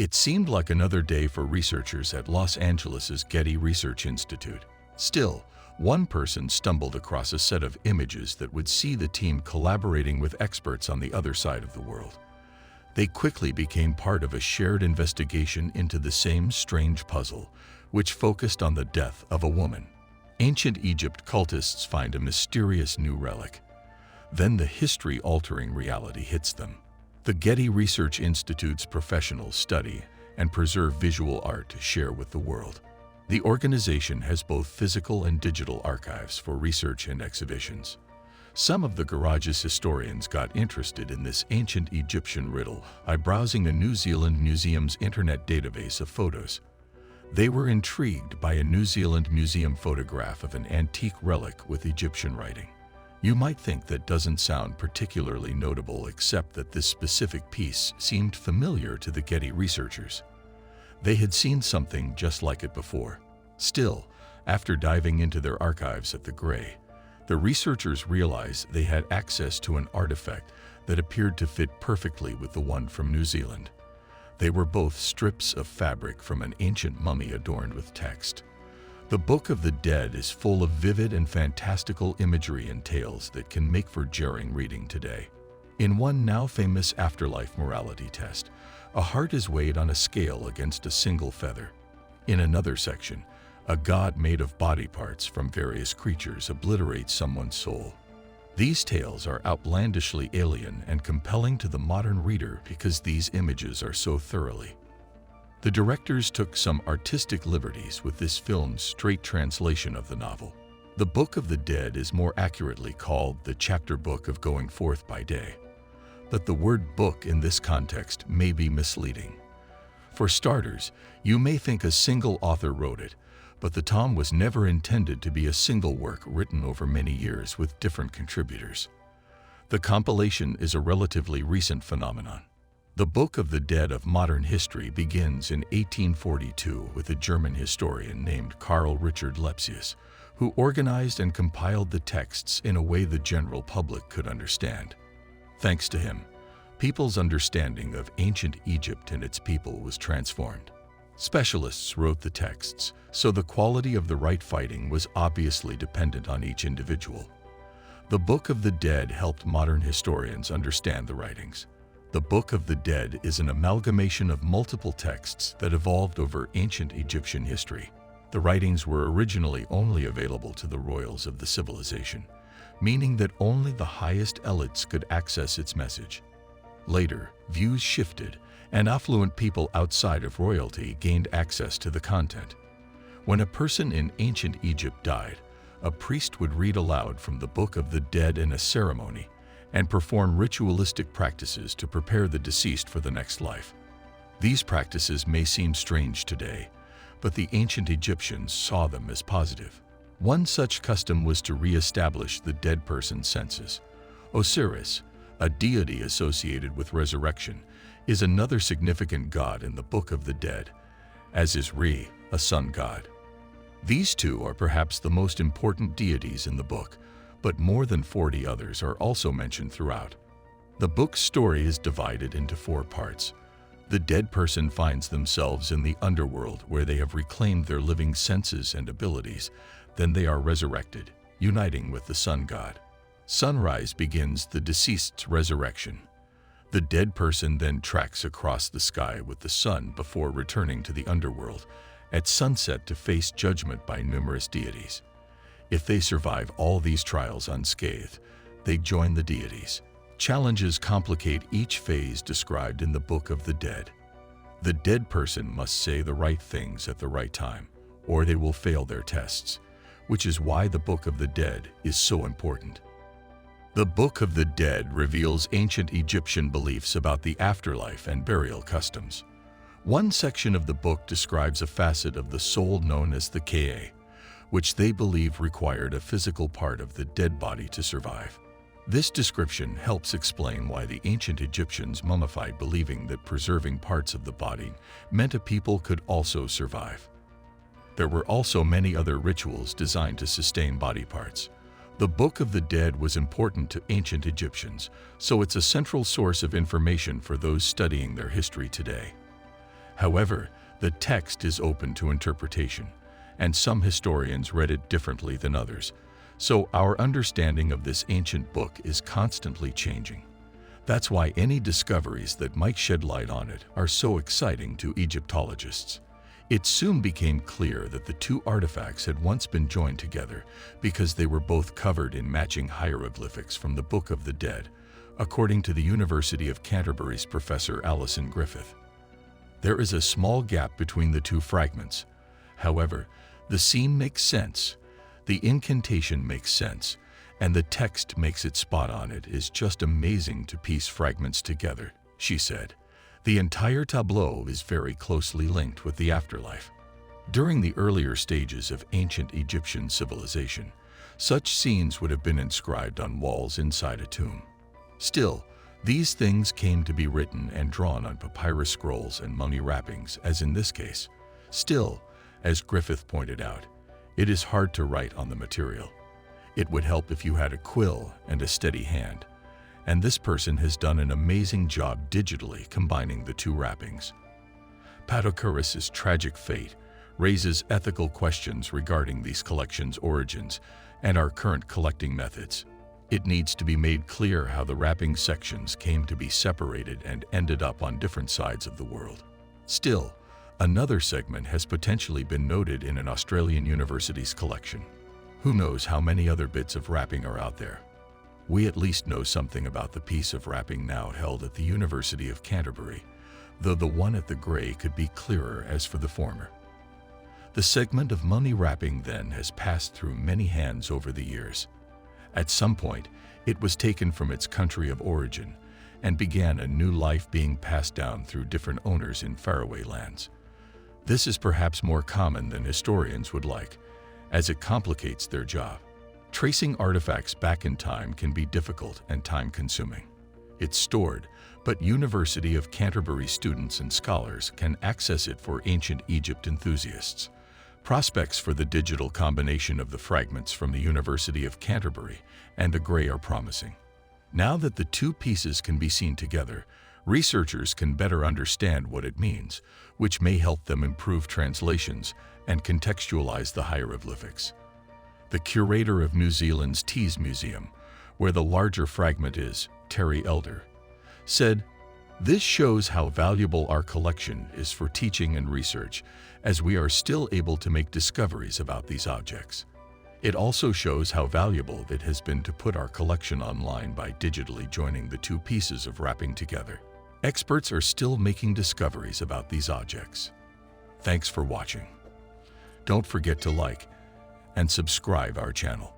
It seemed like another day for researchers at Los Angeles' Getty Research Institute. Still, one person stumbled across a set of images that would see the team collaborating with experts on the other side of the world. They quickly became part of a shared investigation into the same strange puzzle, which focused on the death of a woman. Ancient Egypt cultists find a mysterious new relic. Then the history-altering reality hits them. The Getty Research Institute's professionals study and preserve visual art to share with the world. The organization has both physical and digital archives for research and exhibitions. Some of the garage's historians got interested in this ancient Egyptian riddle by browsing a New Zealand museum's internet database of photos. They were intrigued by a New Zealand museum photograph of an antique relic with Egyptian writing. You might think that doesn't sound particularly notable, except that this specific piece seemed familiar to the Getty researchers. They had seen something just like it before. Still, after diving into their archives at the Gray, the researchers realized they had access to an artifact that appeared to fit perfectly with the one from New Zealand. They were both strips of fabric from an ancient mummy adorned with text. The Book of the Dead is full of vivid and fantastical imagery and tales that can make for jarring reading today. In one now famous afterlife morality test, a heart is weighed on a scale against a single feather. In another section, a god made of body parts from various creatures obliterates someone's soul. These tales are outlandishly alien and compelling to the modern reader because these images are so thoroughly. The directors took some artistic liberties with this film's straight translation of the novel. The Book of the Dead is more accurately called the chapter book of Going Forth by Day. But the word book in this context may be misleading. For starters, you may think a single author wrote it, but the tome was never intended to be a single work written over many years with different contributors. The compilation is a relatively recent phenomenon. The Book of the Dead of modern history begins in 1842 with a German historian named Karl Richard Lepsius, who organized and compiled the texts in a way the general public could understand. Thanks to him, people's understanding of ancient Egypt and its people was transformed. Specialists wrote the texts, so the quality of the right fighting was obviously dependent on each individual. The Book of the Dead helped modern historians understand the writings. The Book of the Dead is an amalgamation of multiple texts that evolved over ancient Egyptian history. The writings were originally only available to the royals of the civilization, meaning that only the highest elites could access its message. Later, views shifted, and affluent people outside of royalty gained access to the content. When a person in ancient Egypt died, a priest would read aloud from the Book of the Dead in a ceremony and perform ritualistic practices to prepare the deceased for the next life. These practices may seem strange today, but the ancient Egyptians saw them as positive. One such custom was to re-establish the dead person's senses. Osiris, a deity associated with resurrection, is another significant god in the Book of the Dead, as is Re, a sun god. These two are perhaps the most important deities in the book, but more than 40 others are also mentioned throughout. The book's story is divided into 4 parts. The dead person finds themselves in the underworld where they have reclaimed their living senses and abilities. Then they are resurrected, uniting with the sun god. Sunrise begins the deceased's resurrection. The dead person then treks across the sky with the sun before returning to the underworld at sunset to face judgment by numerous deities. If they survive all these trials unscathed, they join the deities. Challenges complicate each phase described in the Book of the Dead. The dead person must say the right things at the right time, or they will fail their tests, which is why the Book of the Dead is so important. The Book of the Dead reveals ancient Egyptian beliefs about the afterlife and burial customs. One section of the book describes a facet of the soul known as the Ka, which they believe required a physical part of the dead body to survive. This description helps explain why the ancient Egyptians mummified, believing that preserving parts of the body meant a people could also survive. There were also many other rituals designed to sustain body parts. The Book of the Dead was important to ancient Egyptians, so it's a central source of information for those studying their history today. However, the text is open to interpretation, and some historians read it differently than others, so our understanding of this ancient book is constantly changing. That's why any discoveries that might shed light on it are so exciting to Egyptologists. It soon became clear that the two artifacts had once been joined together because they were both covered in matching hieroglyphics from the Book of the Dead, according to the University of Canterbury's Professor Alison Griffith. There is a small gap between the two fragments. However, the scene makes sense, the incantation makes sense, and the text makes it spot on. It is just amazing to piece fragments together, she said. The entire tableau is very closely linked with the afterlife. During the earlier stages of ancient Egyptian civilization, such scenes would have been inscribed on walls inside a tomb. Still, these things came to be written and drawn on papyrus scrolls and mummy wrappings, as in this case. Still, as Griffith pointed out, it is hard to write on the material. It would help if you had a quill and a steady hand. And this person has done an amazing job digitally combining the two wrappings. Padokurus's tragic fate raises ethical questions regarding these collections' origins and our current collecting methods. It needs to be made clear how the wrapping sections came to be separated and ended up on different sides of the world. Still, another segment has potentially been noted in an Australian university's collection. Who knows how many other bits of wrapping are out there? We at least know something about the piece of wrapping now held at the University of Canterbury, though the one at the Grey could be clearer as for the former. The segment of mummy wrapping then has passed through many hands over the years. At some point, it was taken from its country of origin and began a new life being passed down through different owners in faraway lands. This is perhaps more common than historians would like, as it complicates their job. Tracing artifacts back in time can be difficult and time-consuming. It's stored, but University of Canterbury students and scholars can access it for ancient Egypt enthusiasts. Prospects for the digital combination of the fragments from the University of Canterbury and the Grey are promising. Now that the two pieces can be seen together, researchers can better understand what it means, which may help them improve translations and contextualize the hieroglyphics. The curator of New Zealand's Tees Museum, where the larger fragment is, Terry Elder, said, "This shows how valuable our collection is for teaching and research, as we are still able to make discoveries about these objects. It also shows how valuable it has been to put our collection online by digitally joining the two pieces of wrapping together. Experts are still making discoveries about these objects." Thanks for watching. Don't forget to like and subscribe our channel.